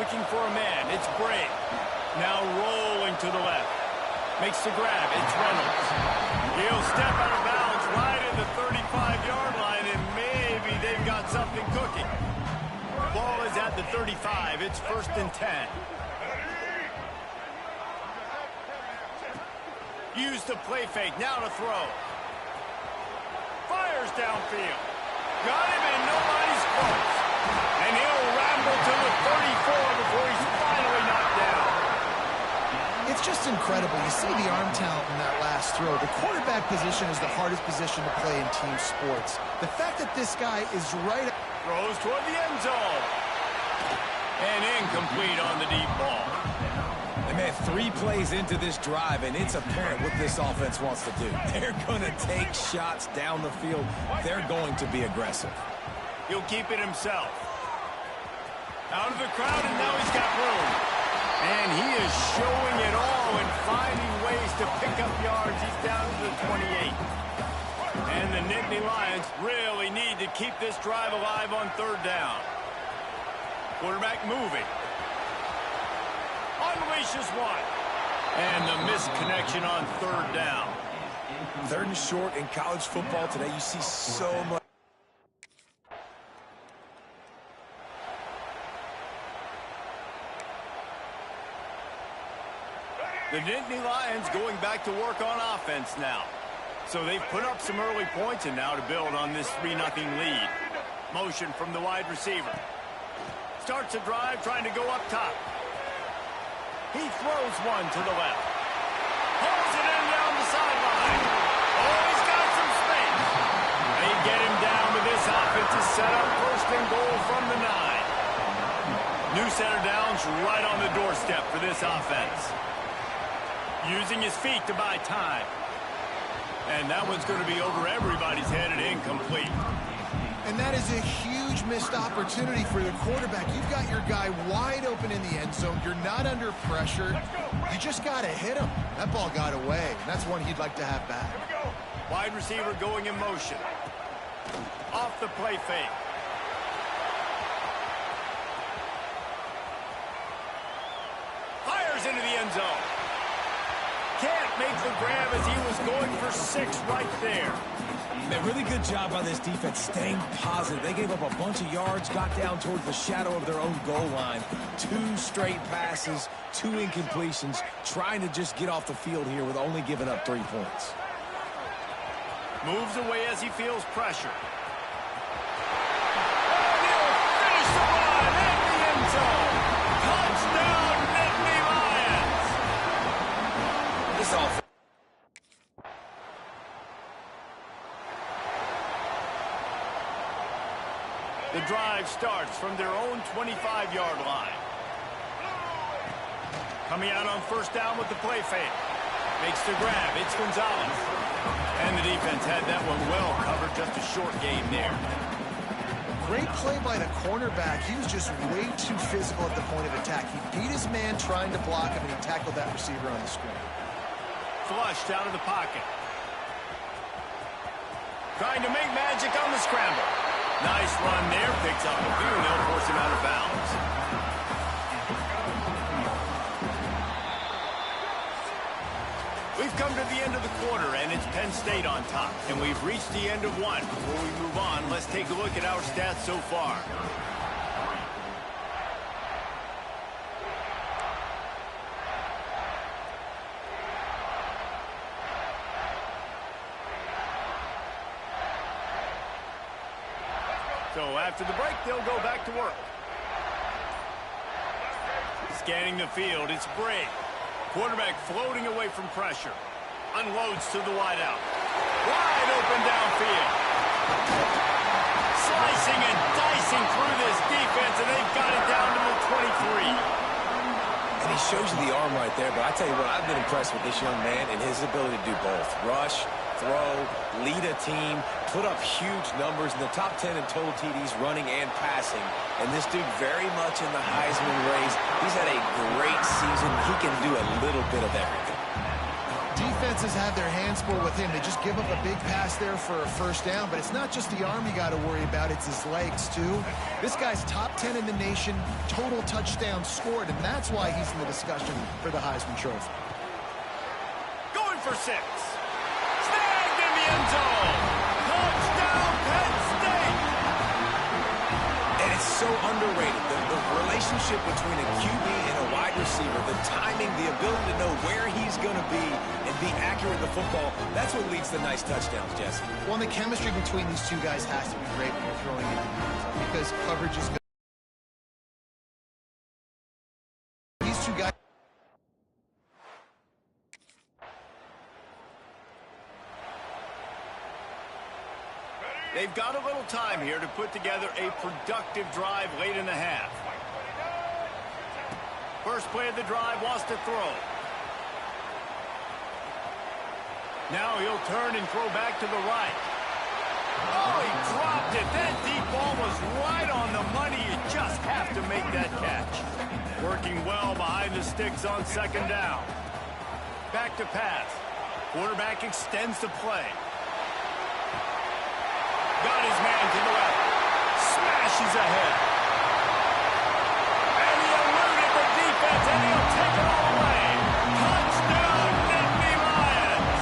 looking for a man. It's Bray. Now rolling to the left. Makes the grab. It's Reynolds. He'll step out of bounds right at the 35-yard line, and maybe they've got something cooking. Ball is at the 35. It's 1st and 10. Use the play fake. Now to throw. Fires downfield. Got him, and nobody's close. And he'll ramble to the 34 before he's finally knocked down. It's just incredible. You see the arm talent in that last throw. The quarterback position is the hardest position to play in team sports. The fact that this guy is right... Throws toward the end zone. And incomplete on the deep ball. And man, 3 plays into this drive, and it's apparent what this offense wants to do. They're going to take shots down the field. They're going to be aggressive. He'll keep it himself. Out of the crowd, and now he's got room. And he is showing it all and finding ways to pick up yards. He's down to the 28. And the Nittany Lions really need to keep this drive alive on 3rd down. Quarterback moving. Unleashes one. And the missed connection on 3rd down. 3rd and short in college football today. You see so much. The Nittany Lions going back to work on offense now. So they've put up some early points, and now to build on this 3-0 lead. Motion from the wide receiver. Starts a drive trying to go up top. He throws one to the left. Pulls it in down the sideline. Oh, he's got some space. They get him down with this offensive setup. 1st and goal from the 9. New center downs right on the doorstep for this offense. Using his feet to buy time. And that one's going to be over everybody's head and incomplete. And that is a huge missed opportunity for the quarterback. You've got your guy wide open in the end zone. You're not under pressure. You just got to hit him. That ball got away. That's one he'd like to have back. Wide receiver going in motion. Off the play fake. Fires into the end zone. Can't make the grab as he was going for 6 right there. Man, really good job by this defense staying positive. They gave up a bunch of yards, got down towards the shadow of their own goal line. 2 straight passes, 2 incompletions, trying to just get off the field here with only giving up 3 points. Moves away as he feels pressure. And he'll finish the run in the end zone. Touchdown, Nittany Lions. This offense. The drive starts from their own 25-yard line. Coming out on 1st down with the play fake. Makes the grab. It's Gonzalez. And the defense had that one well covered. Just a short game there. Great play by the cornerback. He was just way too physical at the point of attack. He beat his man trying to block him, and he tackled that receiver on the screen. Flushed out of the pocket. Trying to make magic on the scramble. Nice run there. Picks up a few, and they'll force him out of bounds. We've come to the end of the quarter, and it's Penn State on top. And we've reached the end of one. Before we move on, let's take a look at our stats so far. So after the break, they'll go back to work. Scanning the field, it's Bray. Quarterback floating away from pressure. Unloads to the wideout. Wide open downfield. Slicing and dicing through this defense, and they've got it down to the 23. And he shows you the arm right there, but I tell you what, I've been impressed with this young man and his ability to do both. Rush, throw, lead a team, put up huge numbers in the top 10 in total TDs running and passing. And this dude very much in the Heisman race. He's had a great season. He can do a little bit of everything. defenses have their hands full with him. They just give up a big pass there for a first down, but it's not just the arm you got to worry about, it's his legs too. This guy's top 10 in the nation, total touchdowns scored, and that's why he's in the discussion for the Heisman Trophy. Going for 6. Snagged in the end zone. Touchdown, Penn State. And it's so underrated. The relationship between a QB and a wide receiver, the timing, the ability to know where he's going to be and be accurate with the football, that's what leads to nice touchdowns, Jesse. Well, the chemistry between these two guys has to be great when you're throwing it because coverage is good. These two guys. They've got a little time here to put together a productive drive late in the half. First play of the drive, wants to throw. Now he'll turn and throw back to the right. Oh, he dropped it. That deep ball was right on the money. You just have to make that catch. Working well behind the sticks on second down. Back to pass. Quarterback extends the play. Got his man to the left. Smashes ahead. And he eluded the defense, and he'll take it all away. Touchdown, Nittany Lions.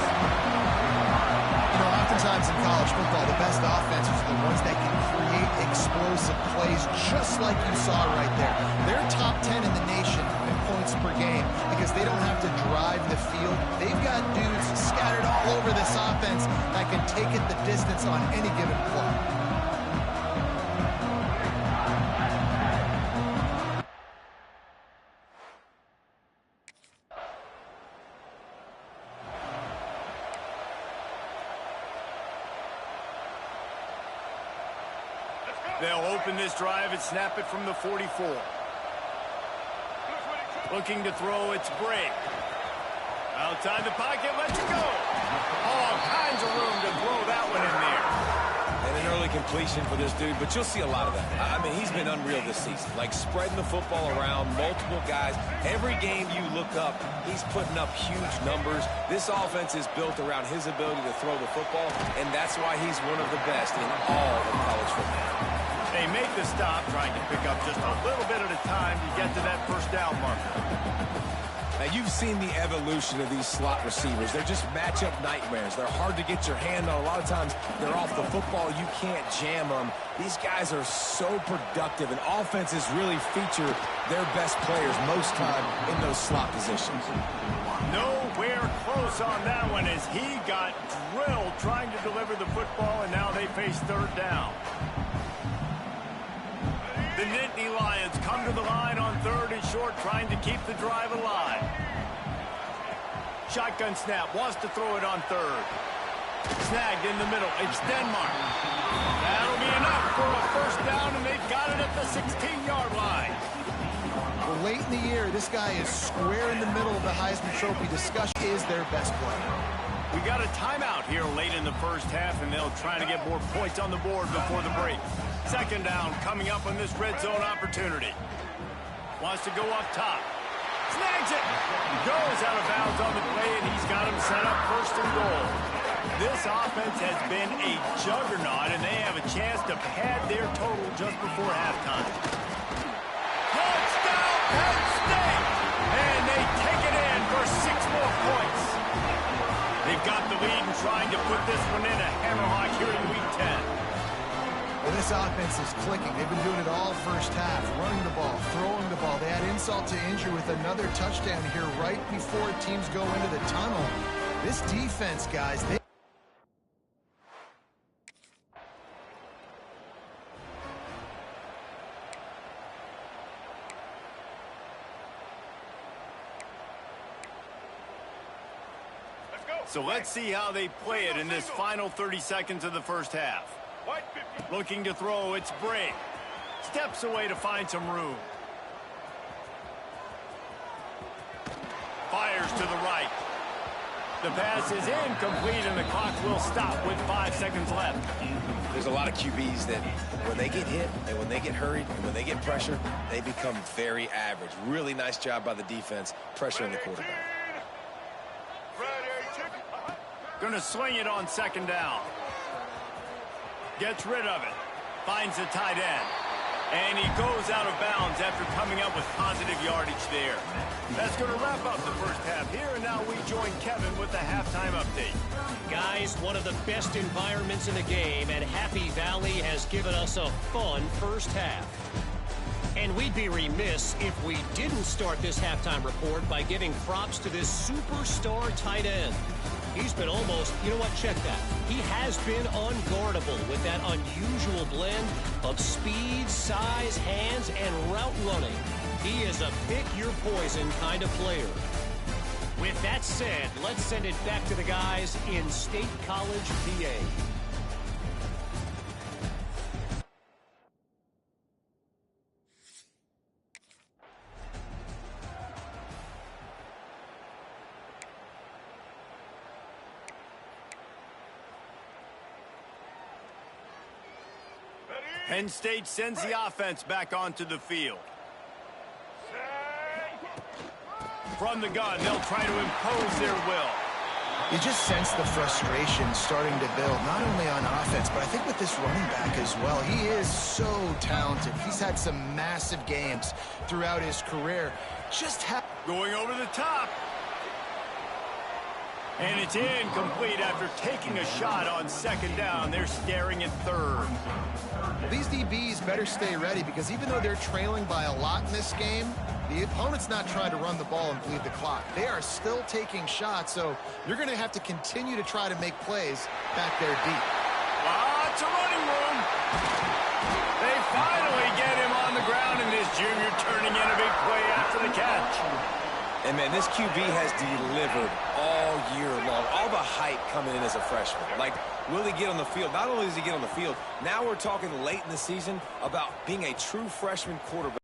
You know, oftentimes in college football, the best offenses are the ones that can create explosive plays, just like you saw right there. They're top 10 in the nation in points per game because they don't have to drive the field. They've got dudes scattered all over this offense that can take it the distance on any given play. They'll open this drive and snap it from the 44. Looking to throw, it's Bray. Outside the pocket, lets it go. All kinds of room to throw that one in there. And an early completion for this dude, but you'll see a lot of that. I mean, he's been unreal this season. Like spreading the football around, multiple guys. Every game you look up, he's putting up huge numbers. This offense is built around his ability to throw the football, and that's why he's one of the best in all of college football. They make the stop, trying to pick up just a little bit at a time to get to that first down marker. Now, you've seen the evolution of these slot receivers. They're just matchup nightmares. They're hard to get your hand on. A lot of times, they're off the football. You can't jam them. These guys are so productive, and offenses really feature their best players most time in those slot positions. Nowhere close on that one as he got drilled trying to deliver the football, and now they face third down. The Nittany Lions come to the line on third and short, trying to keep the drive alive. Shotgun snap, wants to throw it on third. Snagged in the middle, it's Denmark. That'll be enough for a first down, and they've got it at the 16-yard line. Well, late in the year, this guy is square in the middle of the Heisman Trophy discussion. Is their best player. We got a timeout here late in the first half, and they'll try to get more points on the board before the break. Second down coming up on this red zone opportunity. Wants to go up top. Snags it. Goes out of bounds on the play, and he's got him set up first and goal. This offense has been a juggernaut, and they have a chance to pad their total just before halftime. Touchdown, Penn State! And they take it in for 6 more points. They've got the lead and trying to put this one in a hammerlock here in Week 10. Well, this offense is clicking. They've been doing it all first half, running the ball, throwing the ball. They add insult to injury with another touchdown here right before teams go into the tunnel. This defense, guys, they... So let's see how they play it in this final 30 seconds of the first half. Looking to throw, it's Bray. Steps away to find some room. Fires to the right. The pass is incomplete, and the clock will stop with 5 seconds left. There's a lot of QBs that when they get hit and when they get hurried and when they get pressure, they become very average. Really nice job by the defense pressuring the quarterback. Ready, Gonna sling it on second down. Gets rid of it. Finds the tight end. And he goes out of bounds after coming up with positive yardage there. That's going to wrap up the first half here, and now we join Kevin with the halftime update. Guys, one of the best environments in the game, and Happy Valley has given us a fun first half. And we'd be remiss if we didn't start this halftime report by giving props to this superstar tight end. He's been almost, you know what, check that. He has been unguardable with that unusual blend of speed, size, hands, and route running. He is a pick-your-poison kind of player. With that said, let's send it back to the guys in State College, PA. Penn State sends the offense back onto the field. From the gun, they'll try to impose their will. You just sense the frustration starting to build, not only on offense, but I think with this running back as well. He is so talented. He's had some massive games throughout his career. Going over the top. And it's incomplete after taking a shot on second down. They're staring at third. These DBs better stay ready because even though they're trailing by a lot in this game, the opponent's not trying to run the ball and bleed the clock. They are still taking shots, so you're going to have to continue to try to make plays back there deep. Lots of running room. They finally get him on the ground, and this junior turning in a big play after the catch. And, man, this QB has delivered all year long. All the hype coming in as a freshman. Like, will he get on the field? Not only does he get on the field, now we're talking late in the season about being a true freshman quarterback.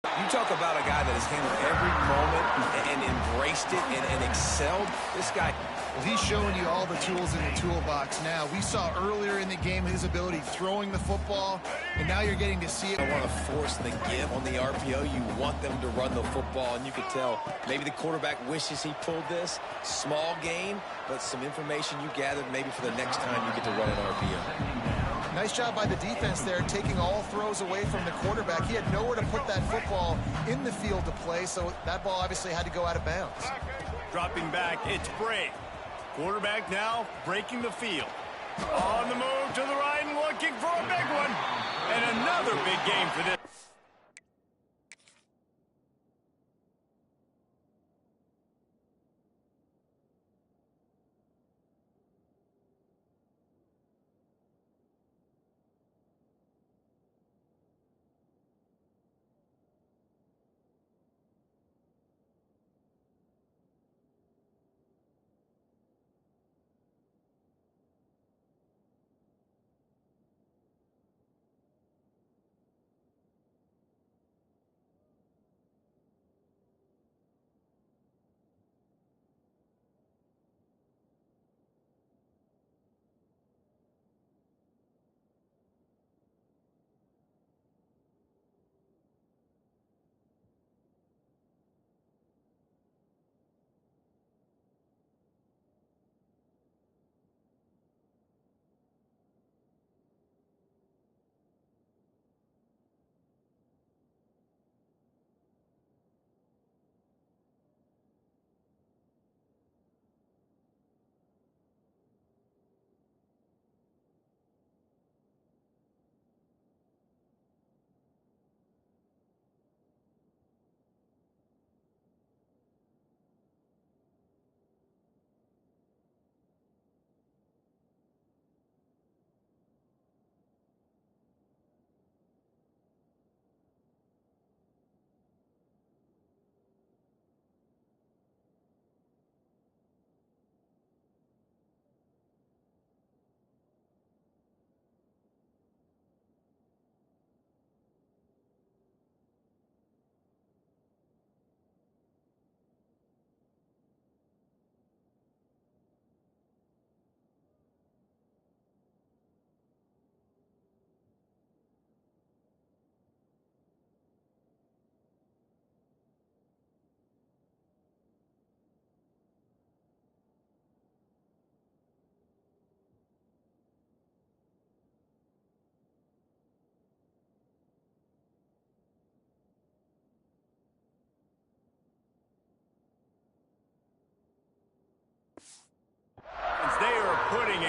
You talk about a guy that has handled every moment and embraced it and excelled. This guy... Well, he's showing you all the tools in the toolbox now. We saw earlier in the game his ability throwing the football, and now you're getting to see it. I want to force the give on the RPO. You want them to run the football, and you can tell maybe the quarterback wishes he pulled this. Small gain, but some information you gathered maybe for the next time you get to run an RPO. Nice job by the defense there, taking all throws away from the quarterback. He had nowhere to put that football in the field to play, so that ball obviously had to go out of bounds. Dropping back, it's Brake. Quarterback now breaking the field. On the move to the right and looking for a big one. And another big game for this.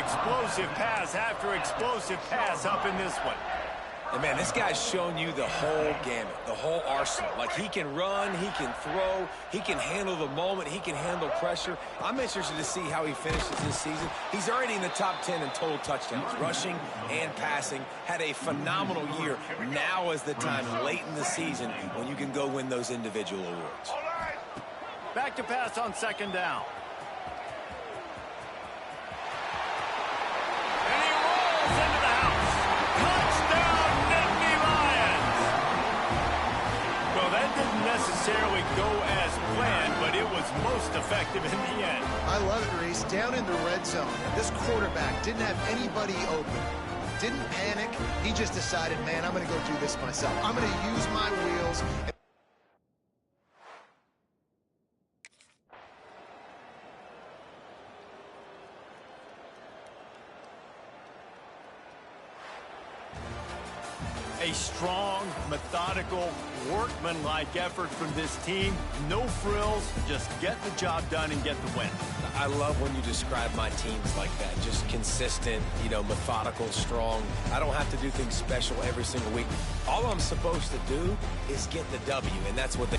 explosive pass after explosive pass up in this one. And, man, this guy's shown you the whole gamut, the whole arsenal. Like, he can run, he can throw, he can handle the moment, he can handle pressure. I'm interested to see how he finishes this season. He's already in the top 10 in total touchdowns, rushing and passing. Had a phenomenal year. Now is the time, late in the season, when you can go win those individual awards. Back to pass on second down. And he rolls into the house. Touchdown, Nittany Lions! Well, that didn't necessarily go as planned, but it was most effective in the end. I love it, Reese. Down in the red zone, this quarterback didn't have anybody open. Didn't panic. He just decided, man, I'm going to go do this myself. I'm going to use my wheels. A strong, methodical, workmanlike effort from this team. No frills, just get the job done and get the win. I love when you describe my teams like that. Just consistent, methodical, strong. I don't have to do things special every single week. All I'm supposed to do is get the W, and that's what they...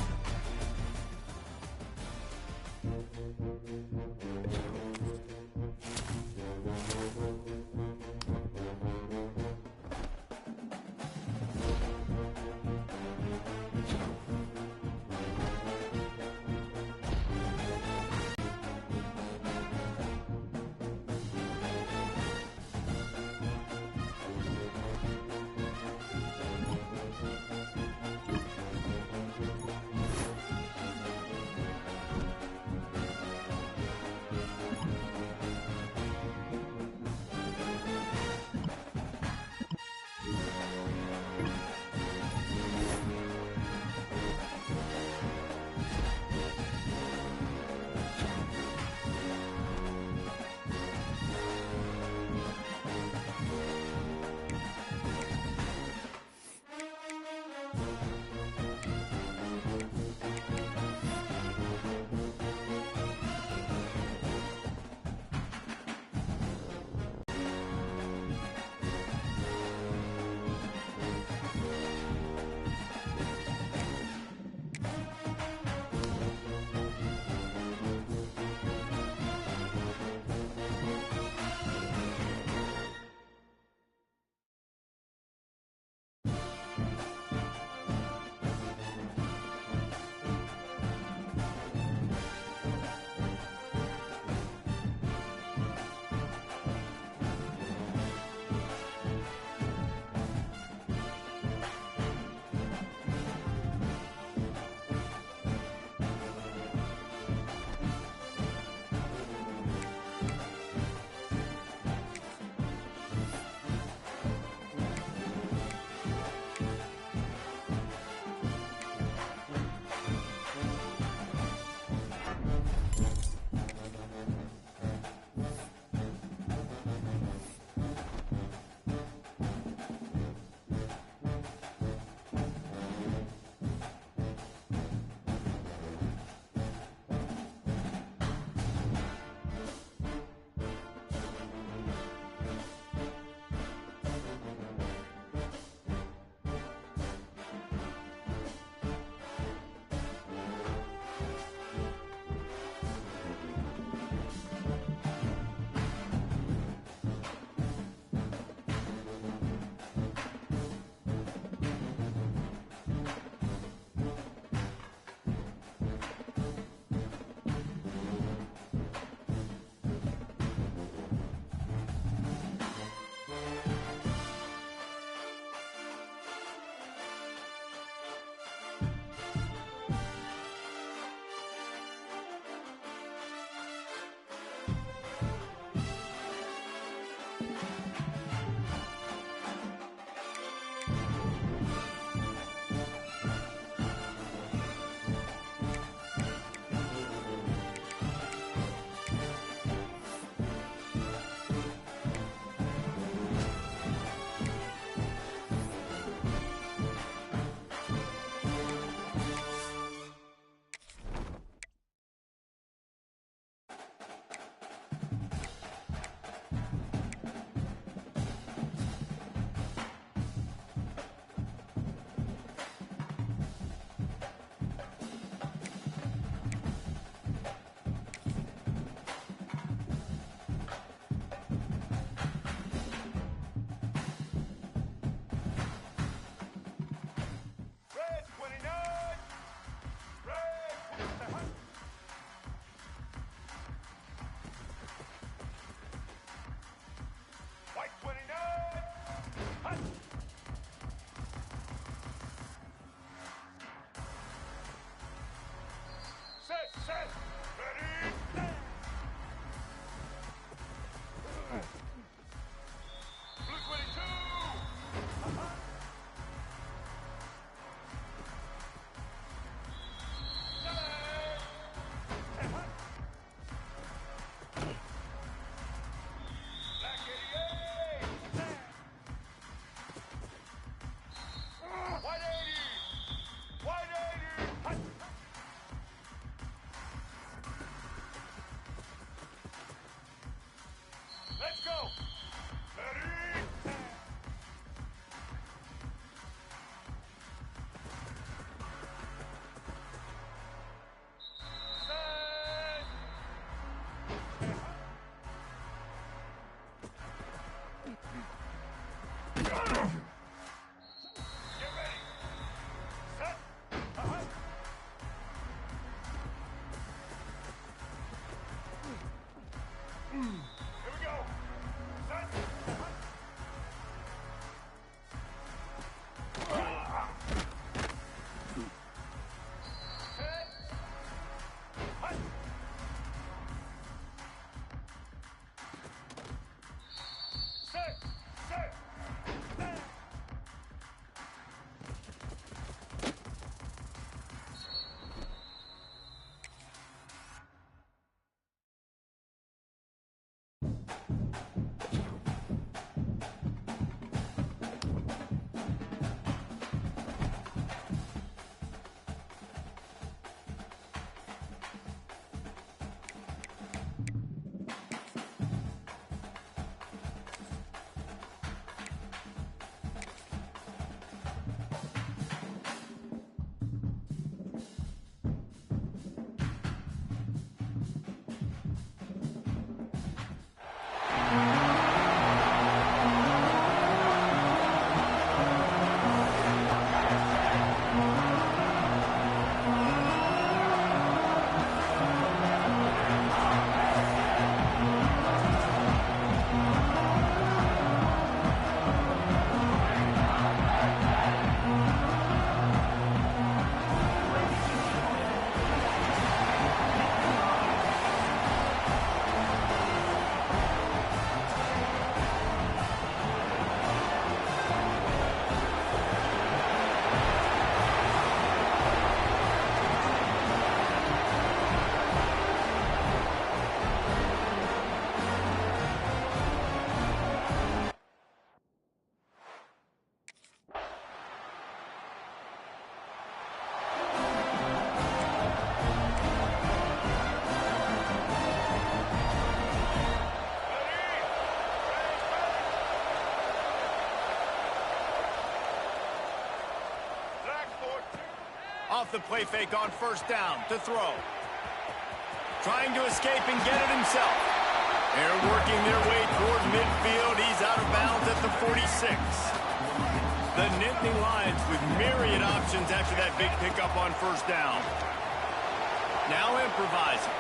Off the play fake on first down to throw. Trying to escape and get it himself. They're working their way toward midfield. He's out of bounds at the 46. The Nittany Lions with myriad options after that big pickup on first down. Now improvising.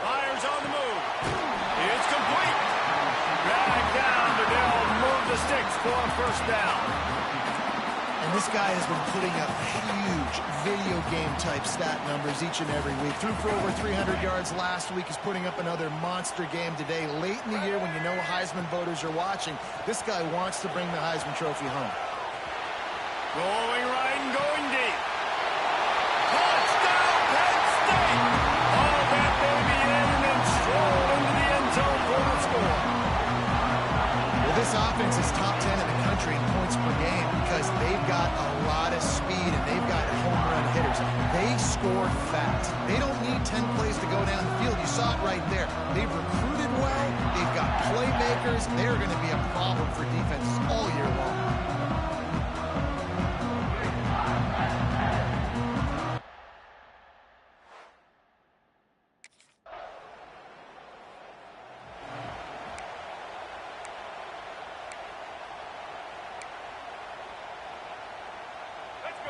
Fires on the move. It's complete. Drag down to Dell. Move the sticks for a first down. And this guy has been putting up huge video game type stat numbers each and every week. Threw for over 300 yards last week. He's putting up another monster game today. Late in the year when you know Heisman voters are watching, this guy wants to bring the Heisman Trophy home. Going right and going deep. Touchdown, Penn State! All that baby in and then stroll into the end zone for the score. Well, this offense is top 10 in the country in points per game because they've got a lot of speed and they've got home run hitters. They score fast. They don't need 10 plays to go down the field. You saw it right there. They've recruited well. They've got playmakers. They're going to be a problem for defenses all year long.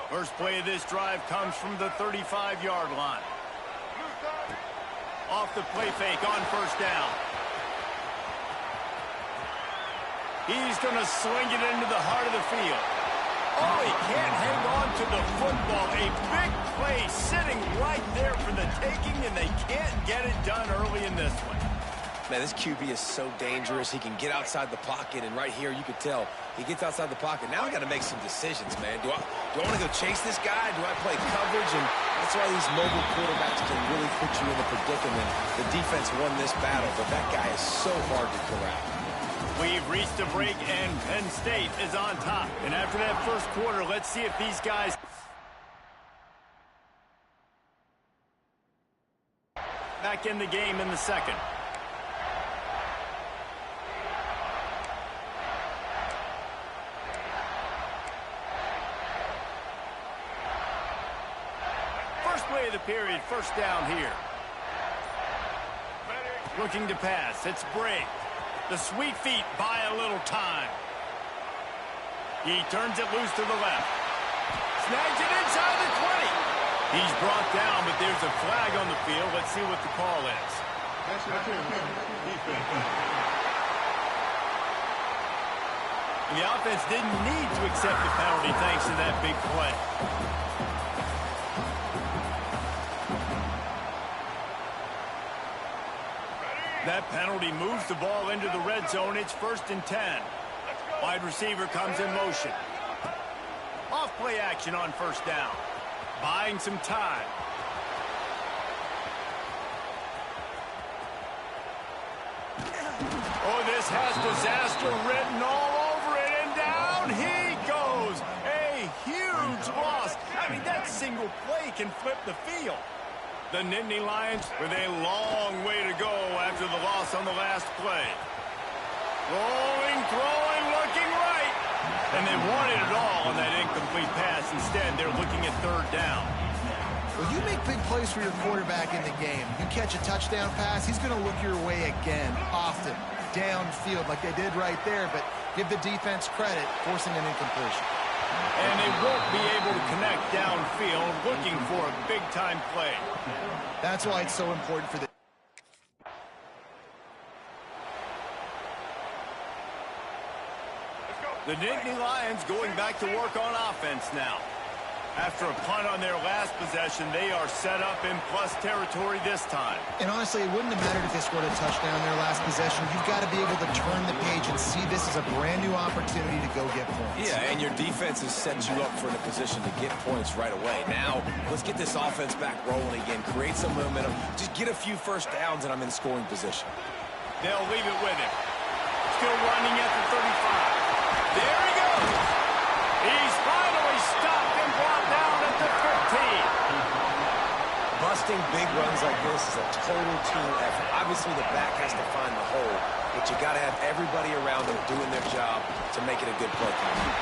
First play of this drive comes from the 35-yard line. Off the play fake on first down. He's going to swing it into the heart of the field. Oh, he can't hang on to the football. A big play sitting right there for the taking, and they can't get it done early in this one. Man, this QB is so dangerous. He can get outside the pocket, and right here you could tell he gets outside the pocket. Now I got to make some decisions, man. Do I want to go chase this guy? Do I play coverage? And that's why these mobile quarterbacks can really put you in the predicament. The defense won this battle, but that guy is so hard to corral. We've reached a break, and Penn State is on top. And after that first quarter, let's see if these guys back in the game in the second. Play of the period, first down here. Looking to pass, it's Briggs. The sweet feet buy a little time. He turns it loose to the left. Snags it inside the 20. He's brought down, but there's a flag on the field. Let's see what the call is. The offense didn't need to accept the penalty thanks to that big play. That penalty moves the ball into the red zone. It's 1st and 10. Wide receiver comes in motion. Off play action on 1st down. Buying some time. Oh, this has disaster written all over it, and down he goes. A huge loss. I mean, that single play can flip the field. The Nittany Lions with a long way to go after the loss on the last play. Rolling, throwing, looking right. And they wanted it all on that incomplete pass. Instead, they're looking at 3rd down. Well, you make big plays for your quarterback in the game. You catch a touchdown pass, he's going to look your way again, often, downfield like they did right there, but give the defense credit, forcing an incompletion. And they won't be able to connect downfield, looking for a big-time play. That's why it's so important for the... The Nittany Lions going back to work on offense now. After a punt on their last possession, they are set up in plus territory this time. And honestly, it wouldn't have mattered if they scored a touchdown their last possession. You've got to be able to turn the page and see this as a brand new opportunity to go get points. Yeah, and your defense has set you up for the position to get points right away. Now, let's get this offense back rolling again, create some momentum, just get a few 1st downs, and I'm in scoring position. They'll leave it with him. Still running at the 35. There he goes. He's finally stopped and brought down at the 15. Busting big runs like this is a total team effort. Obviously, the back has to find the hole, but you got to have everybody around them doing their job to make it a good play.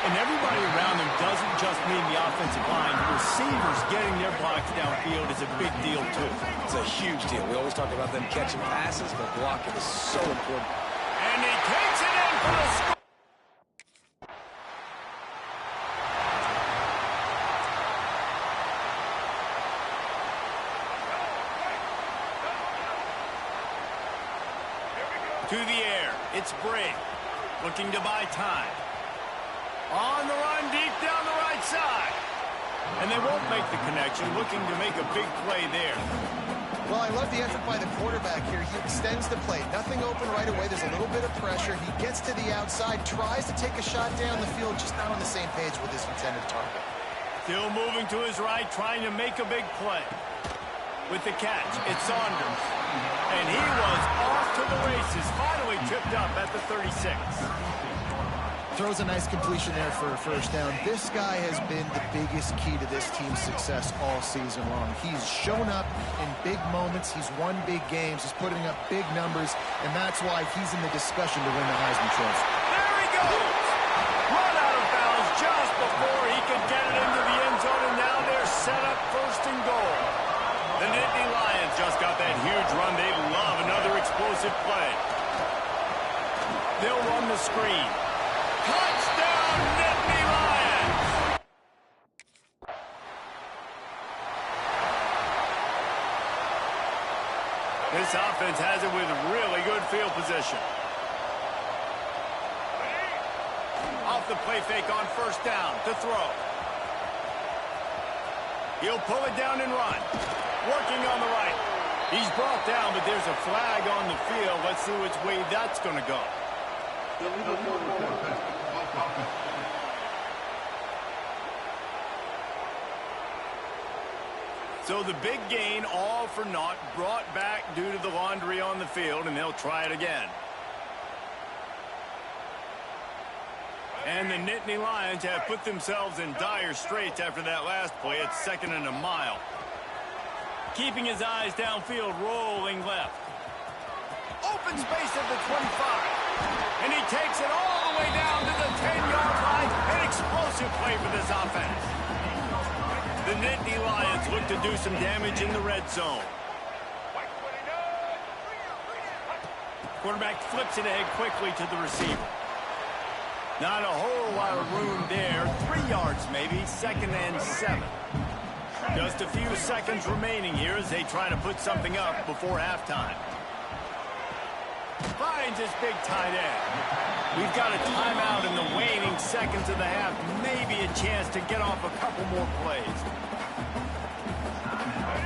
And everybody around them doesn't just mean the offensive line. The receivers getting their blocks downfield is a big deal, too. It's a huge deal. We always talk about them catching passes, but blocking is so important. And he takes it in for the score. To the air, it's Briggs, looking to buy time. On the run, deep down the right side. And they won't make the connection, looking to make a big play there. Well, I love the effort by the quarterback here. He extends the play. Nothing open right away. There's a little bit of pressure. He gets to the outside, tries to take a shot down the field, just not on the same page with his intended target. Still moving to his right, trying to make a big play. With the catch, it's Saunders. And he was off to the races, finally tripped up at the 36. Throws a nice completion there for a 1st down. This guy has been the biggest key to this team's success all season long. He's shown up in big moments. He's won big games. He's putting up big numbers, and that's why he's in the discussion to win the Heisman Trophy. There he goes! Run out of bounds just before he could get it into the end zone, and now they're set up 1st and goal. The Nittany Lions just got that huge run. They love another explosive play. They'll run the screen. Touchdown, Nittany Lions! This offense has it with really good field position. Off the play fake on 1st down to throw. He'll pull it down and run. Working on the right. He's brought down, but there's a flag on the field. Let's see which way that's going to go. So the big gain, all for naught, brought back due to the laundry on the field, and they'll try it again. And the Nittany Lions have put themselves in dire straits after that last play. It's 2nd and a mile. Keeping his eyes downfield, rolling left. Open space at the 25. And he takes it all the way down to the 10-yard line. An explosive play for this offense. The Nittany Lions look to do some damage in the red zone. Quarterback flips it ahead quickly to the receiver. Not a whole lot of room there. 3 yards maybe, 2nd and 7. Just a few seconds remaining here as they try to put something up before halftime. Finds his big tight end. We've got a timeout in the waning seconds of the half. Maybe a chance to get off a couple more plays.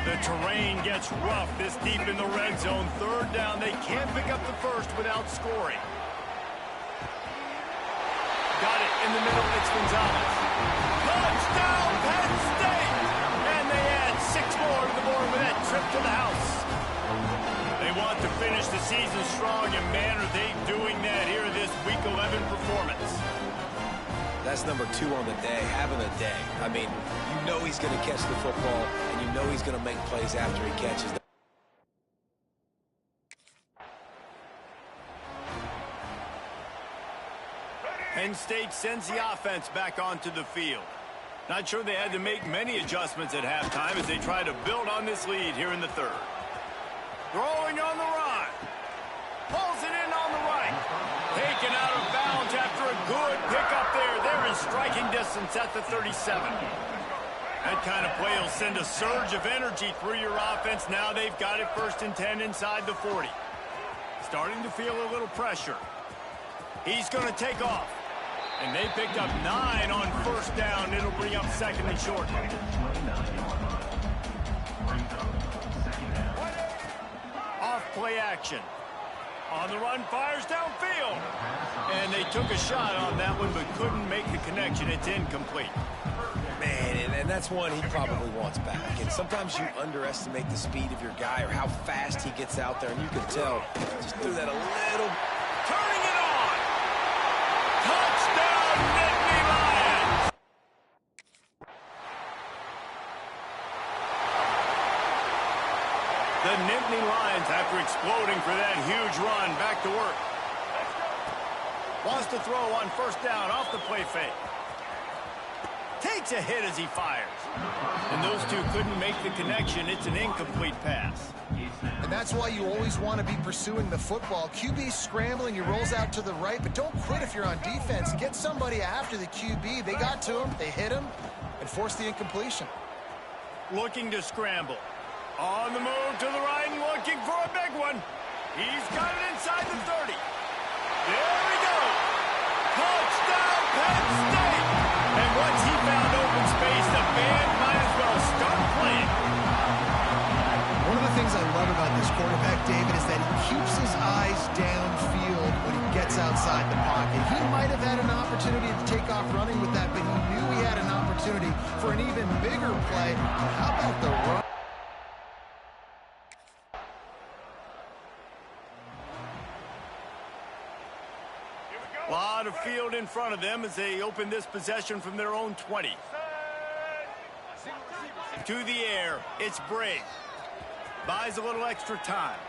The terrain gets rough this deep in the red zone. 3rd down. They can't pick up the first without scoring. Got it in the middle. It's Gonzalez. Touchdown, Penn State! And they add 6 more to the board with that trip to the house. They want to finish the season strong, and man, are they doing that here in this Week 11 performance. That's number 2 on the day, having a day. I mean, you know he's going to catch the football, and you know he's going to make plays after he catches them. Penn State sends the offense back onto the field. Not sure they had to make many adjustments at halftime as they try to build on this lead here in the 3rd. Throwing on the run. Pulls it in on the right. Taken out of bounds after a good pickup there. They're in striking distance at the 37. That kind of play will send a surge of energy through your offense. Now they've got it 1st and 10 inside the 40. Starting to feel a little pressure. He's going to take off. And they picked up 9 on 1st down. It'll bring up 2nd and short. Off play action. On the run, fires downfield. And they took a shot on that one, but couldn't make the connection. It's incomplete. Man, and that's one he probably wants back. And sometimes you underestimate the speed of your guy or how fast he gets out there, and you can tell just threw that a little. Turning it on. Touchdown, Nittany Lions. The Nittany Lions, after exploding for that huge run, back to work. Wants to throw on 1st down off the play fake. Takes a hit as he fires. And those two couldn't make the connection. It's an incomplete pass. And that's why you always want to be pursuing the football. QB's scrambling, he rolls out to the right, but don't quit if you're on defense. Get somebody after the QB. They got to him, they hit him, and forced the incompletion. Looking to scramble. On the move to the right and looking for a big one. He's got it inside the 30. There we go. Touchdown, Penn State. And once he found open space, the band might as well start playing. One of the things I love about this quarterback, David, is that he keeps his eyes downfield when he gets outside the pocket. He might have had an opportunity to take off running with that, but he knew he had an opportunity for an even bigger play. How about the run? A lot of field in front of them as they open this possession from their own 20. To the air, it's Briggs. Buys a little extra time.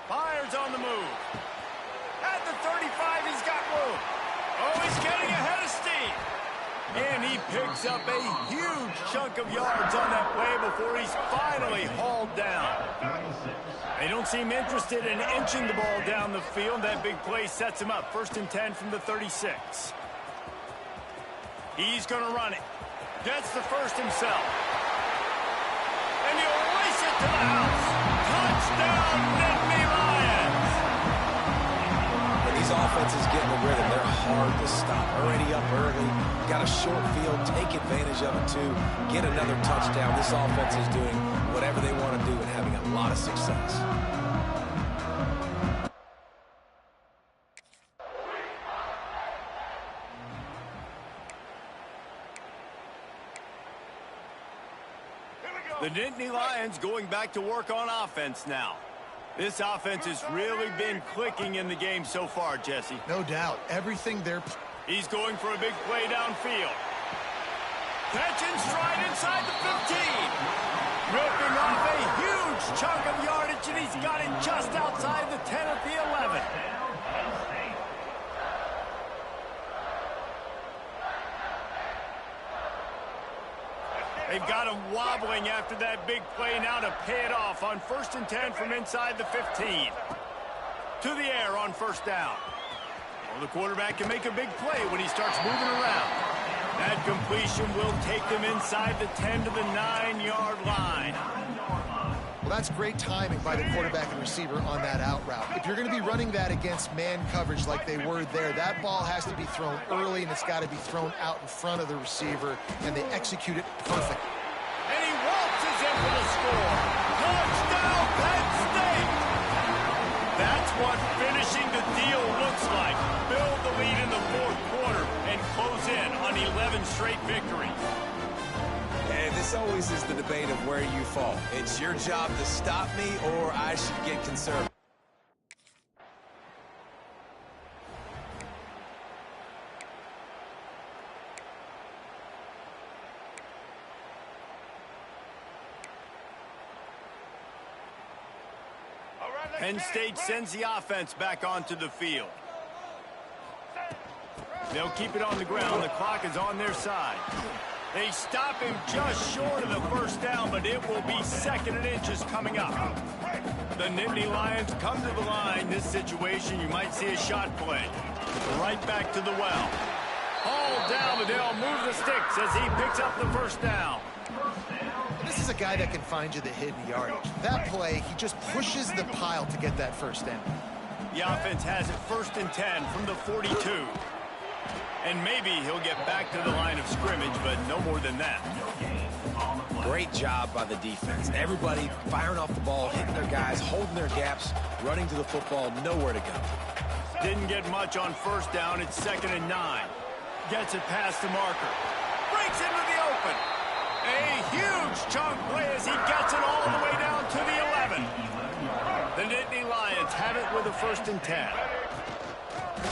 Fires on the move. At the 35, he's got room. Oh, he's getting ahead of steam. And he picks up a huge chunk of yards on that play before he's finally hauled down. They don't seem interested in inching the ball down the field. That big play sets him up. 1st and 10 from the 36. He's going to run it. Gets the first himself. And he'll race it to the house. Touchdown, Nittany Lions. And these offenses getting the rhythm. They're hard to stop. Already up early. Got a short field. Take advantage of it, too. Get another touchdown. This offense is doing whatever they want to do and having a lot of success. The Nittany Lions going back to work on offense now. This offense has really been clicking in the game so far, Jesse. No doubt. Everything they're... He's going for a big play downfield. Catching stride inside the 15. Ripping off a huge chunk of yardage, and he's got it just outside the 10 at the 11. They've got him wobbling after that big play now to pay it off on 1st and 10 from inside the 15. To the air on 1st down. Well, the quarterback can make a big play when he starts moving around. That completion will take them inside the 10 to the 9-yard line. Well, that's great timing by the quarterback and receiver on that out route. If you're going to be running that against man coverage like they were there, that ball has to be thrown early, and it's got to be thrown out in front of the receiver, and they execute it perfect. And he waltzes in for the score. Touchdown, Penn State! That's what finishing the deal looks like. Build the lead in the fourth quarter and close in on 11 straight victories. And this always is the debate of where you fall. It's your job to stop me, or I should get conservative. Penn State sends the offense back onto the field. They'll keep it on the ground. The clock is on their side. They stop him just short of the first down, but it will be 2nd and inches coming up. The Nittany Lions come to the line. This situation, you might see a shot play. Right back to the well. Hauled down, but they'll move the sticks as he picks up the first down. This is a guy that can find you the hidden yardage. That play, he just pushes the pile to get that first down. The offense has it 1st and 10 from the 42. And maybe he'll get back to the line of scrimmage, but no more than that. Great job by the defense. Everybody firing off the ball, hitting their guys, holding their gaps, running to the football, nowhere to go. Didn't get much on first down. It's 2nd and 9. Gets it past the marker. Breaks into the open. A huge chunk play as he gets it all the way down to the 11. The Nittany Lions have it with a 1st and 10.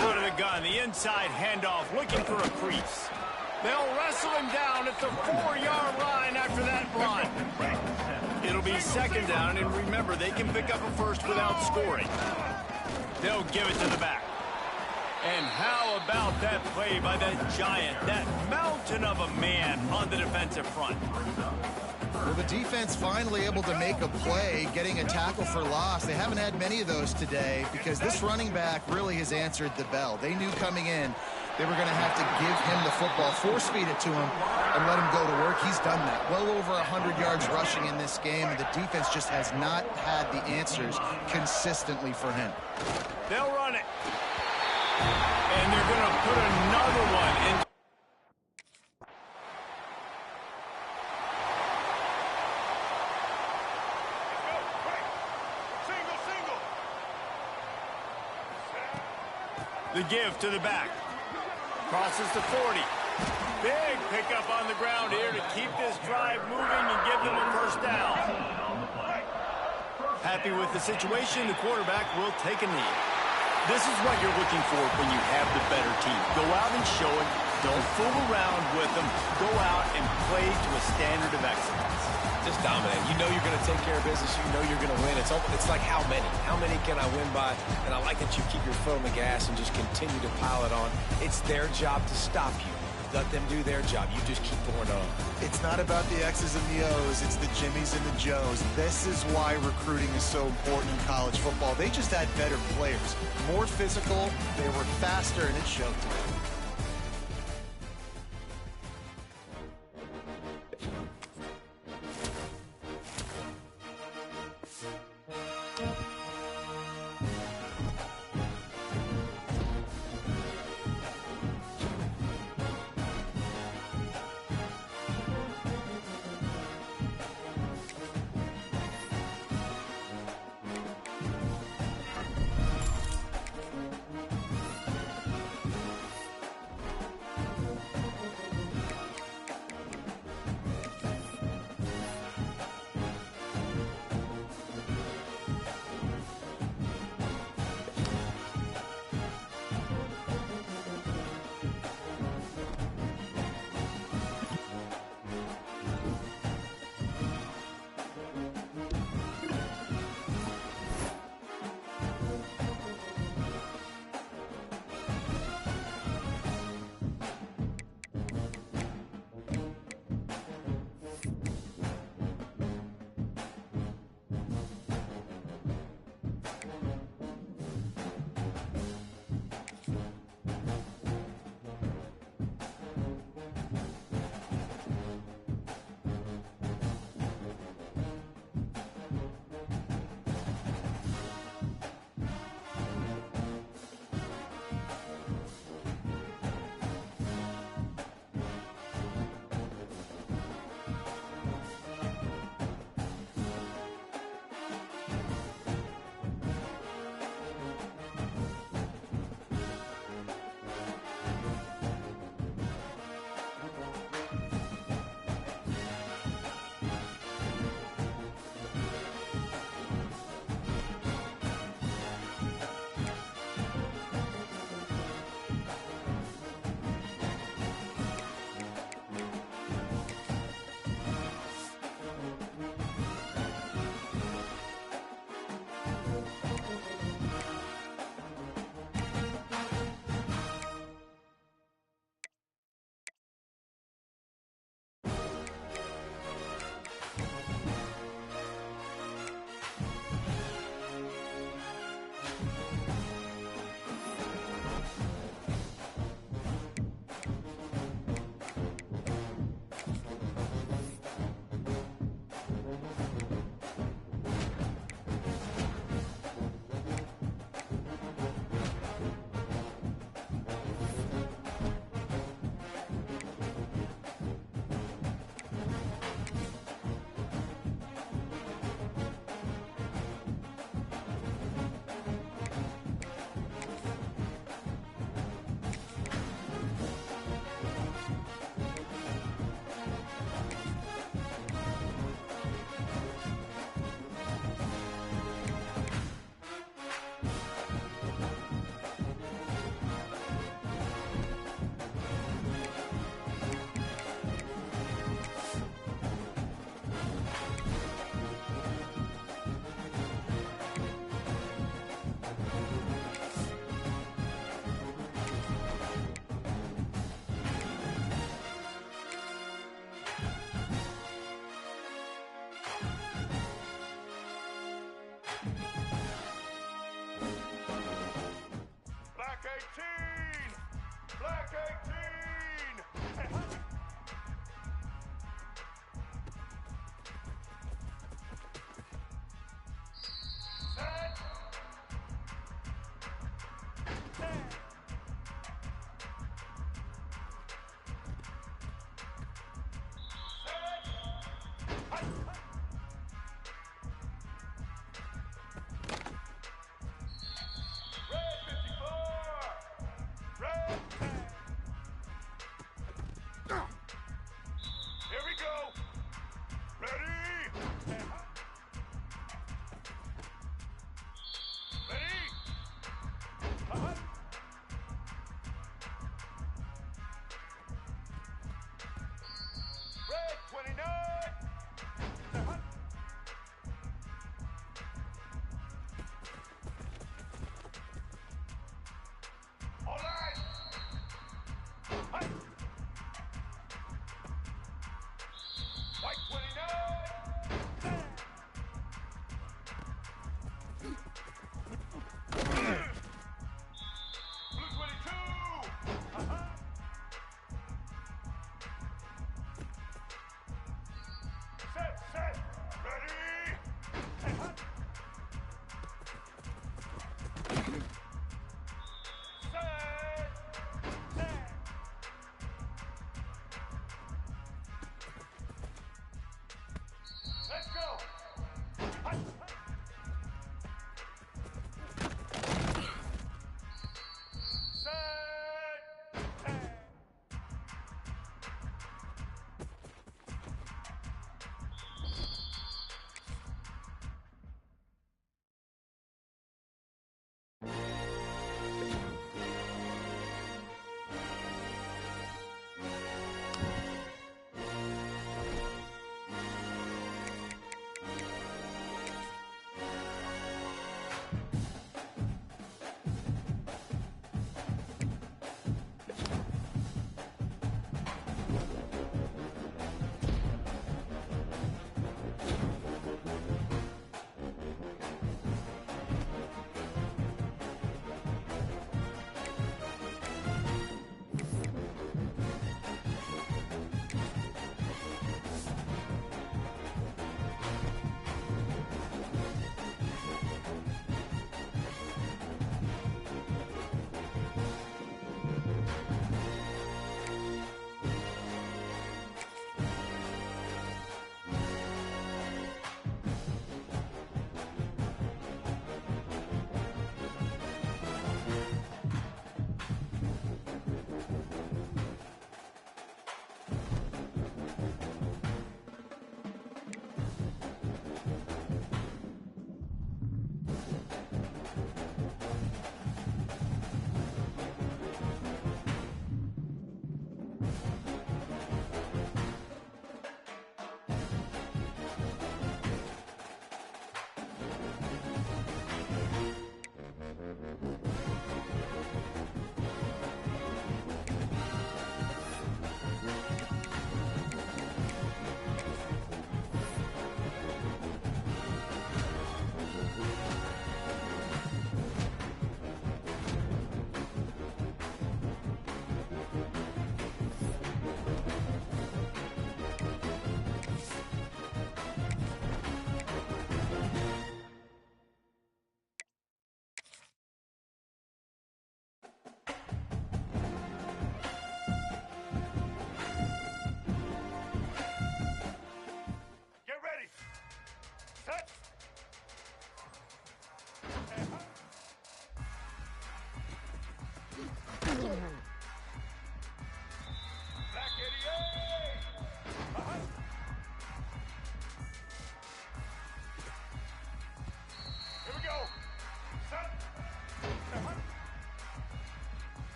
Out of the gun, the inside handoff, looking for a crease. They'll wrestle him down at the 4-yard line after that run. It'll be 2nd down, and remember, they can pick up a first without scoring. They'll give it to the back. And how about that play by that giant, that mountain of a man on the defensive front? Well, the defense finally able to make a play, getting a tackle for loss. They haven't had many of those today because this running back really has answered the bell. They knew coming in they were going to have to give him the football, force-feed it to him, and let him go to work. He's done that. Well over 100 yards rushing in this game, and the defense just has not had the answers consistently for him. They'll run it. And they're going to put another one in. The give to the back. Crosses the 40. Big pickup on the ground here to keep this drive moving and give them a first down. Happy with the situation, the quarterback will take a knee. This is what you're looking for when you have the better team. Go out and show it. Don't fool around with them. Go out and play to a standard of excellence. Just dominate. You know you're going to take care of business. You know you're going to win. It's like how many? How many can I win by? And I like that you keep your foot on the gas and just continue to pile it on. It's their job to stop you. Let them do their job. You just keep going on. It's not about the X's and the O's. It's the Jimmies and the Joes. This is why recruiting is so important in college football. They just had better players. More physical. They were faster, and it showed today. Black 18! Set! Here we go. Ready? Ready? Red 29. All right. White 29! Blue 22!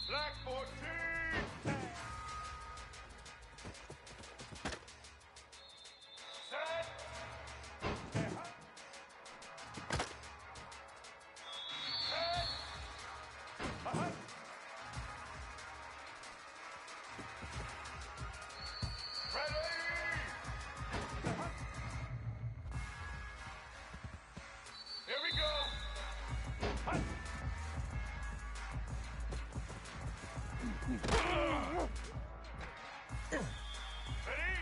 Black 14. Set. Here we go. Ready?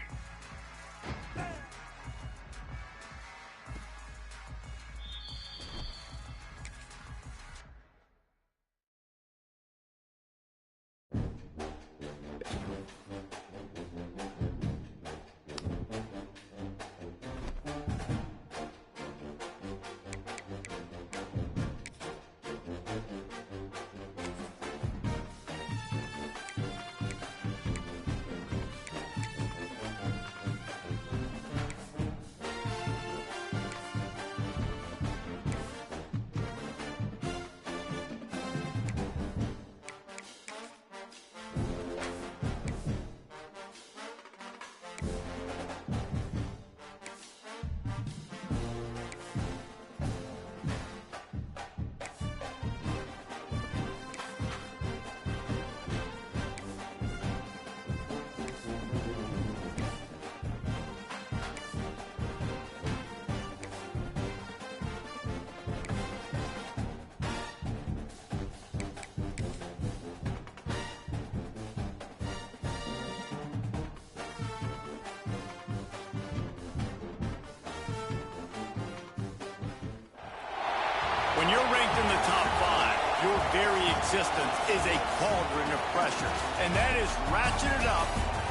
When you're ranked in the top 5, your very existence is a cauldron of pressure. And that is ratcheted up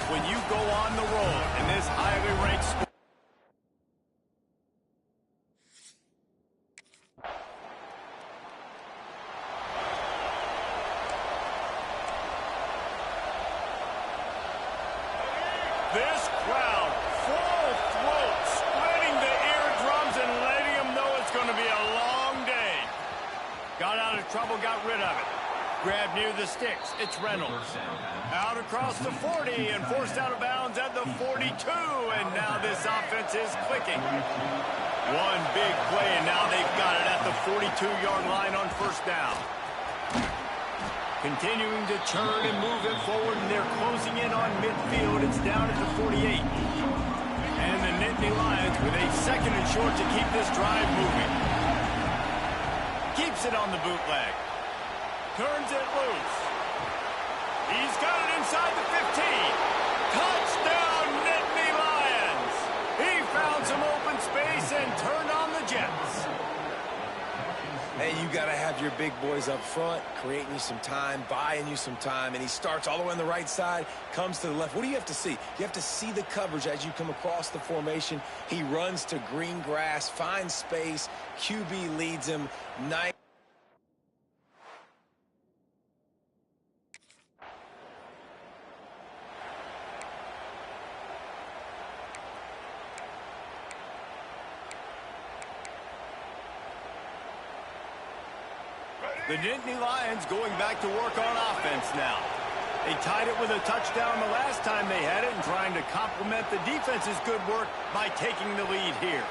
when you go on the road in this highly ranked sport. This crowd, full throat, splitting the eardrums and letting them know it's going to be a long day. Got out of trouble, got rid of it. Grab near the sticks, it's Reynolds. Out across the 40 and forced out of bounds at the 42, and now this offense is clicking. One big play, and now they've got it at the 42-yard line on first down. Continuing to churn and move it forward, and they're closing in on midfield. It's down at the 48. And the Nittany Lions with a second and short to keep this drive moving. Keeps it on the bootleg. Turns it loose. He's got it inside the 15. Touchdown, Nittany Lions! He found some open space and turned on the Jets. Hey, you got to have your big boys up front, creating you some time, buying you some time, and he starts all the way on the right side, comes to the left. What do you have to see? You have to see the coverage as you come across the formation. He runs to green grass, finds space, QB leads him. Nice. The Nittany Lions going back to work on offense now. They tied it with a touchdown the last time they had it and trying to complement the defense's good work by taking the lead here.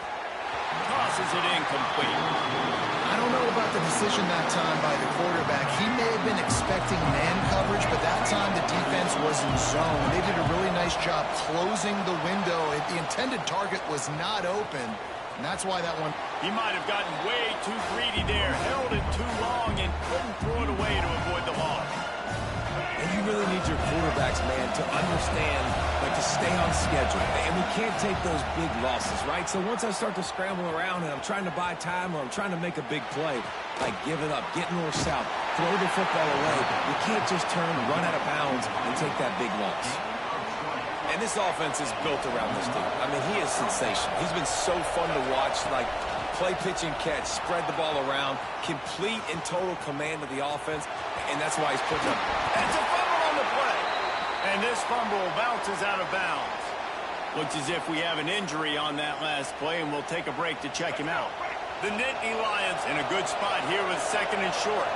Tosses it incomplete. I don't know about the decision that time by the quarterback. He may have been expecting man coverage, but that time the defense was in zone. They did a really nice job closing the window. The intended target was not open, and that's why that one... He might have gotten way too greedy there, held it too long, and couldn't throw it away to avoid the loss. And you really need your quarterbacks, man, to understand, like, to stay on schedule. And we can't take those big losses, right? So once I start to scramble around and I'm trying to buy time or I'm trying to make a big play, like give it up, get north-south, throw the football away, you can't just turn, run out of bounds, and take that big loss. And this offense is built around this dude. I mean, he is sensational. He's been so fun to watch, like, play, pitch, and catch, spread the ball around, complete and total command of the offense, and that's why he's putting up. It's a fumble on the play. And this fumble bounces out of bounds. Looks as if we have an injury on that last play, and we'll take a break to check him out. The Nittany Lions in a good spot here with second and short.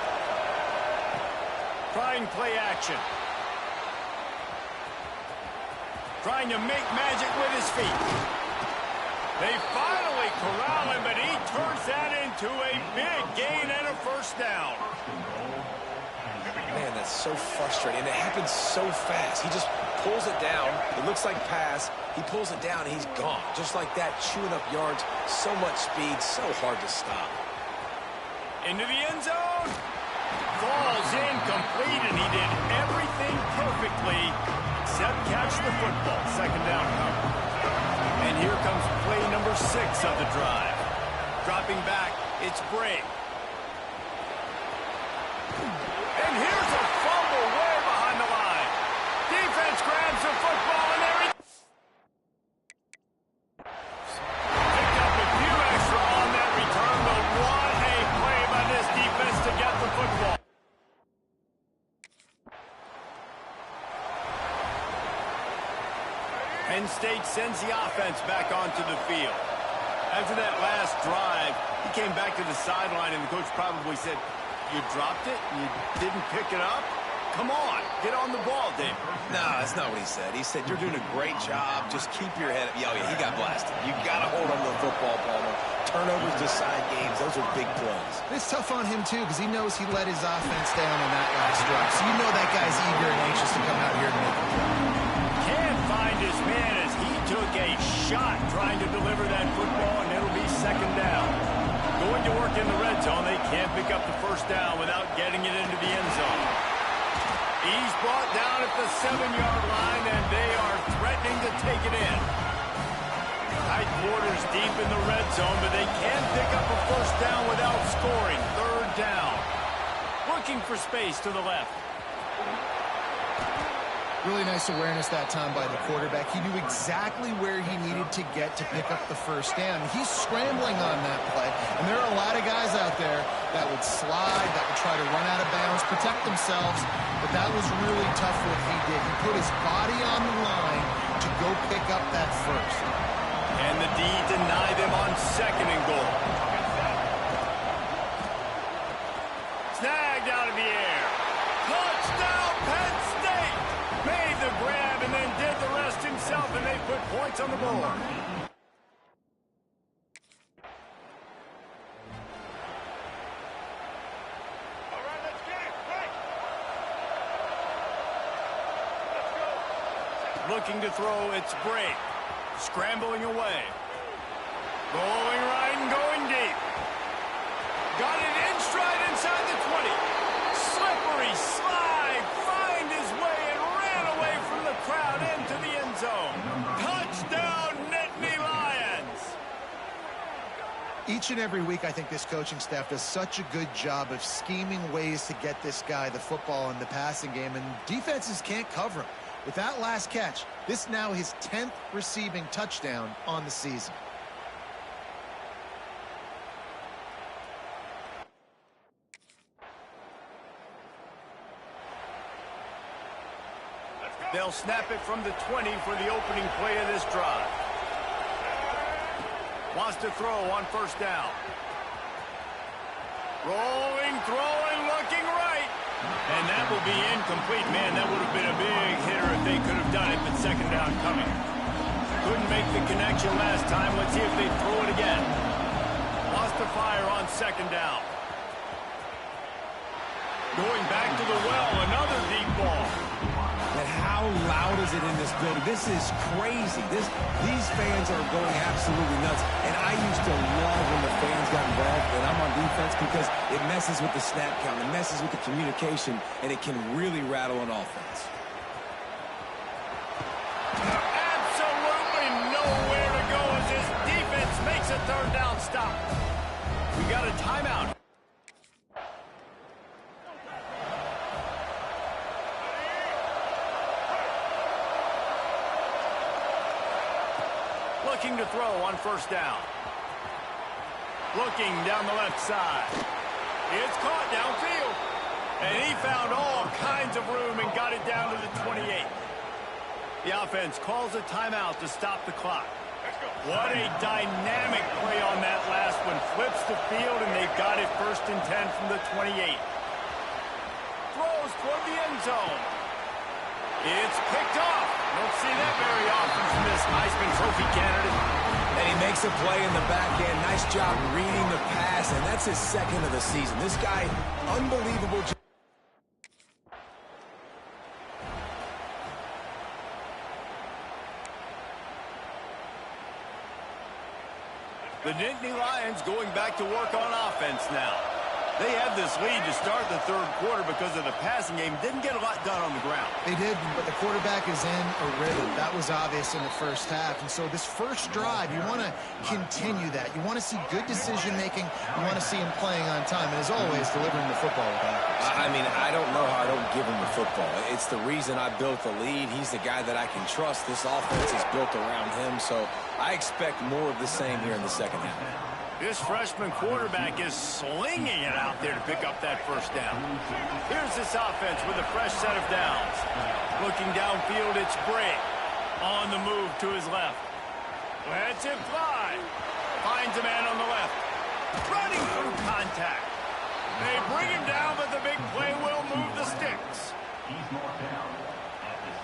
Trying play action. Trying to make magic with his feet. They finally corral him, but he turns that into a big gain and a first down. Man, that's so frustrating. And it happens so fast. He just pulls it down. It looks like pass. He pulls it down, and he's gone. Just like that, chewing up yards. So much speed, so hard to stop. Into the end zone. Falls incomplete, and he did everything perfectly except catch the football. Second down cover. And here comes play number 6 of the drive. Dropping back, it's Bray. And here's a fumble way behind the line. Defense grabs the football, and there he picked up a few extra on that return, but what a play by this defense to get the football. Penn State sends the offense back onto the field. After that last drive, he came back to the sideline, and the coach probably said, "You dropped it? You didn't pick it up? Come on, get on the ball, Dave." No, that's not what he said. He said, "You're doing a great job. Just keep your head up." Yeah, he got blasted. You got to hold on to the football, Palmer. Turnovers decide games. Those are big plays. It's tough on him, too, because he knows he let his offense down on that last drive. So you know that guy's eager and anxious to come out here and make a play. Can't find his man as he took a shot trying to deliver that football, and it'll be second down. Going to work in the red zone, they can't pick up the first down without getting it into the end zone. He's brought down at the 7-yard line, and they are threatening to take it in. Tight quarters deep in the red zone, but they can pick up a first down without scoring. Third down. Looking for space to the left. Really nice awareness that time by the quarterback. He knew exactly where he needed to get to pick up the first down. He's scrambling on that play, and there are a lot of guys out there that would slide, that would try to run out of bounds, protect themselves, but that was really tough what he did. He put his body on the line to go pick up that first. And the D denied him on second and goal. Snagged out of the air. Touchdown, Penn State! Made the grab and then did the rest himself, and they put points on the board. All right, let's get it. Right. Let's go. Looking to throw, it's Bray. Scrambling away. Rolling right and going deep. Got it in stride inside the 20. Slippery slide. Find his way and ran away from the crowd into the end zone. Touchdown, Nittany Lions. Each and every week, I think this coaching staff does such a good job of scheming ways to get this guy the football in the passing game, and defenses can't cover him. With that last catch, this now his 10th receiving touchdown on the season. They'll snap it from the 20 for the opening play of this drive. Wants to throw on first down. Rolling, throwing, looking right. And that will be incomplete. Man, that would have been a big hitter if they could have done it, but second down coming. Couldn't make the connection last time. Let's see if they throw it again. Lost the fire on second down. Going back to the well, another deep ball. And how loud is it in this building? This is crazy. These fans are going absolutely nuts. And I used to love when the fans got involved, and I'm on defense, because it messes with the snap count, it messes with the communication, and it can really rattle an offense. Absolutely nowhere to go as this defense makes a third down stop. We got a timeout. Looking to throw on first down. Looking down the left side. It's caught downfield. And he found all kinds of room and got it down to the 28. The offense calls a timeout to stop the clock. What a dynamic play on that last one. Flips the field, and they've got it 1st and 10 from the 28. Throws toward the end zone. It's picked off. Don't see that very often from this Heisman Trophy candidate. And he makes a play in the back end. Nice job reading the pass, and that's his 2nd of the season. This guy, unbelievable job. The Nittany Lions going back to work on offense now. They had this lead to start the 3rd quarter because of the passing game. Didn't get a lot done on the ground. They did, but the quarterback is in a rhythm. That was obvious in the 1st half. And so this first drive, you want to continue that. You want to see good decision-making. You want to see him playing on time. And as always, delivering the football with accuracy. I mean, I don't know how I don't give him the football. It's the reason I built the lead. He's the guy that I can trust. This offense is built around him. So I expect more of the same here in the 2nd half. This freshman quarterback is slinging it out there to pick up that 1st down. Here's this offense with a fresh set of downs. Looking downfield, it's Bray. On the move to his left. Lets it fly. Finds a man on the left. Running through contact. They bring him down, but the big play will move the sticks.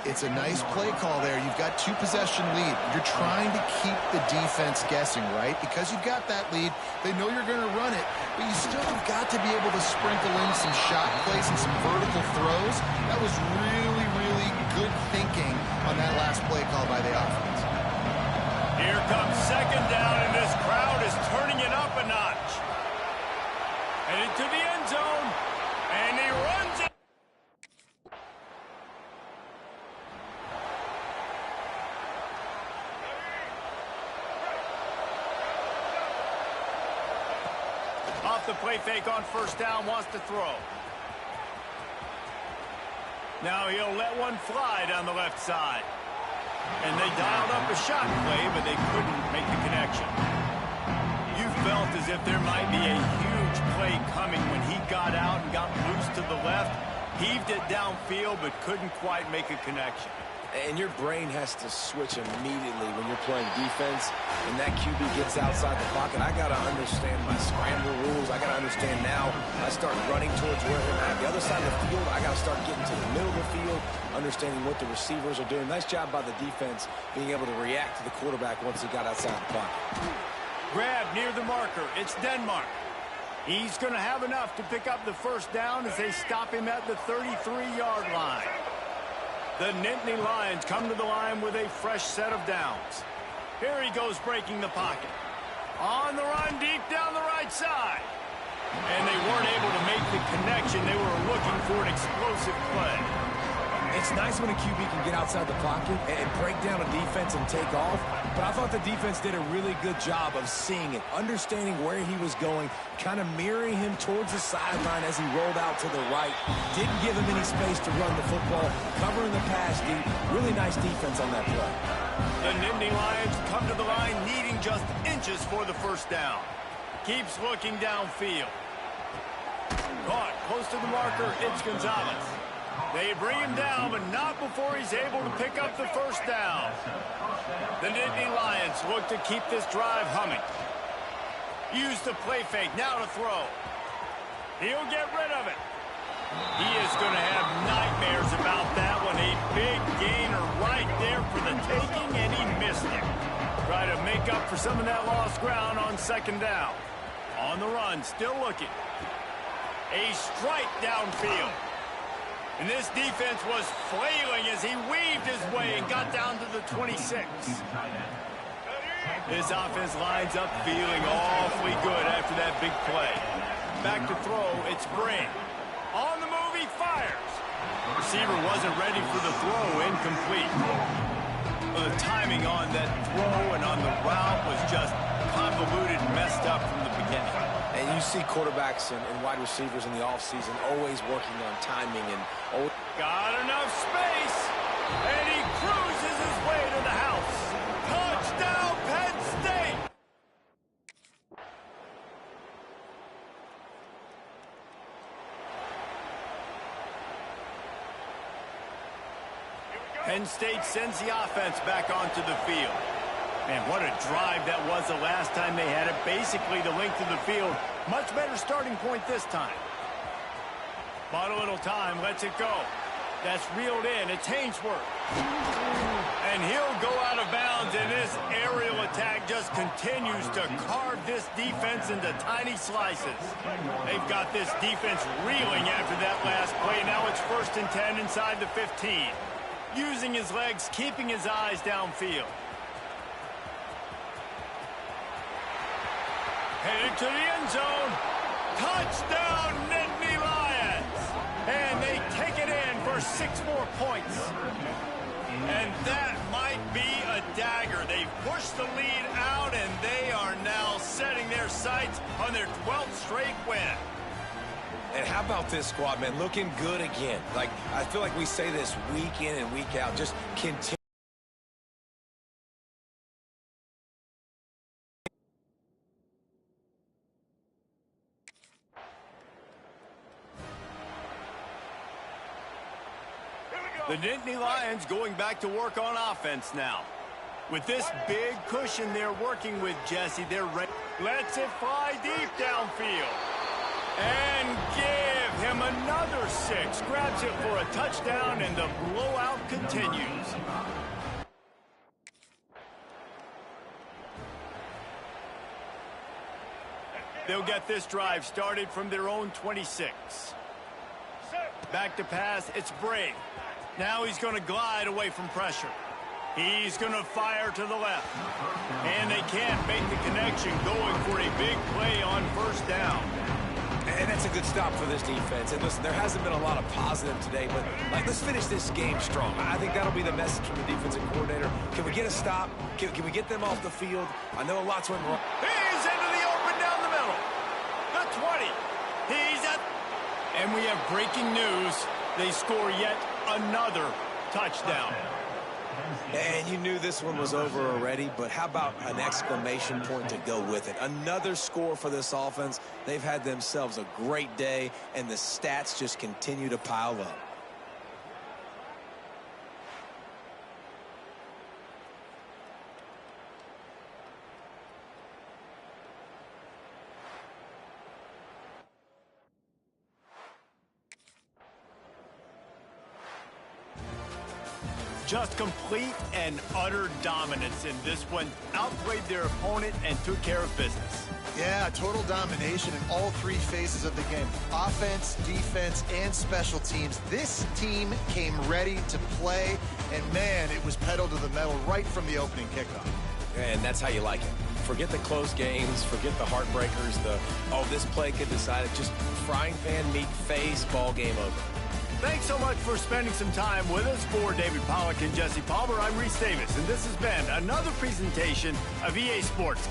It's a nice play call there. You've got 2-possession lead. You're trying to keep the defense guessing, right? Because you've got that lead, they know you're going to run it, but you still have got to be able to sprinkle in some shot plays and some vertical throws. That was really, really good thinking on that last play call by the offense. Here comes 2nd down, and this crowd is turning it up a notch. Headed to the end zone, and he runs it. Off the play fake on 1st down, wants to throw. Now he'll let one fly down the left side. And they dialed up a shot play, but they couldn't make the connection. You felt as if there might be a huge play coming when he got out and got loose to the left. Heaved it downfield, but couldn't quite make a connection. And your brain has to switch immediately when you're playing defense and that QB gets outside the pocket. I got to understand my scramble rules. I got to understand now I start running towards where they're at. The other side of the field, I got to start getting to the middle of the field, understanding what the receivers are doing. Nice job by the defense being able to react to the quarterback once he got outside the pocket. Grab near the marker. It's Denmark. He's going to have enough to pick up the 1st down as they stop him at the 33-yard line. The Nittany Lions come to the line with a fresh set of downs. Here he goes breaking the pocket. On the run deep down the right side. And they weren't able to make the connection. They were looking for an explosive play. It's nice when a QB can get outside the pocket and break down a defense and take off, but I thought the defense did a really good job of seeing it, understanding where he was going, kind of mirroring him towards the sideline as he rolled out to the right. Didn't give him any space to run the football, covering the pass deep. Really nice defense on that play. The Nittany Lions come to the line needing just inches for the 1st down. Keeps looking downfield. Caught close to the marker, it's Gonzalez. They bring him down, but not before he's able to pick up the 1st down. The Nittany Lions look to keep this drive humming. Use the play fake, now to throw. He'll get rid of it. He is going to have nightmares about that one. A big gainer right there for the taking, and he missed it. Try to make up for some of that lost ground on 2nd down. On the run, still looking. A strike downfield. And this defense was flailing as he weaved his way and got down to the 26. This offense lines up feeling awfully good after that big play. Back to throw, it's Brand. On the move, he fires. Receiver wasn't ready for the throw, incomplete. The timing on that throw and on the route was just convoluted and messed up from the beginning. And you see quarterbacks and wide receivers in the offseason always working on timing and got enough space, and he cruises his way to the house. Touchdown, Penn State! Penn State sends the offense back onto the field. Man, what a drive that was the last time they had it. Basically the length of the field. Much better starting point this time. Bought a little time, lets it go. That's reeled in. It's Hainsworth. And he'll go out of bounds, and this aerial attack just continues to carve this defense into tiny slices. They've got this defense reeling after that last play. Now it's 1st and 10 inside the 15. Using his legs, keeping his eyes downfield. Headed to the end zone. Touchdown, Nittany Lions. And they take it in for 6 more points. And that might be a dagger. They've pushed the lead out, and they are now setting their sights on their 12th straight win. And how about this squad, man? Looking good again. Like, I feel like we say this week in and week out. Just continue. The Nittany Lions going back to work on offense now. With this big cushion they're working with, Jesse, they're ready. Lets it fly deep downfield. And give him another 6. Grabs it for a touchdown, and the blowout continues. They'll get this drive started from their own 26. Back to pass, it's Bray. Now he's going to glide away from pressure. He's going to fire to the left. And they can't make the connection, going for a big play on 1st down. And that's a good stop for this defense. And listen, there hasn't been a lot of positive today, but let's finish this game strong. I think that'll be the message from the defensive coordinator. Can we get a stop? Can we get them off the field? I know lots went wrong. He's into the open down the middle. The 20. He's at... And we have breaking news. They score yet another touchdown. And you knew this one was over already, but how about an exclamation point to go with it? Another score for this offense. They've had themselves a great day, and the stats just continue to pile up. Just complete and utter dominance in this one. Outplayed their opponent and took care of business. Yeah, total domination in all 3 phases of the game. Offense, defense, and special teams. This team came ready to play, and man, it was pedal to the metal right from the opening kickoff. And that's how you like it. Forget the close games, forget the heartbreakers, this play could decide it. Just frying pan meet face, ball game over. Thanks so much for spending some time with us. For David Pollack and Jesse Palmer, I'm Reese Davis, and this has been another presentation of EA Sports.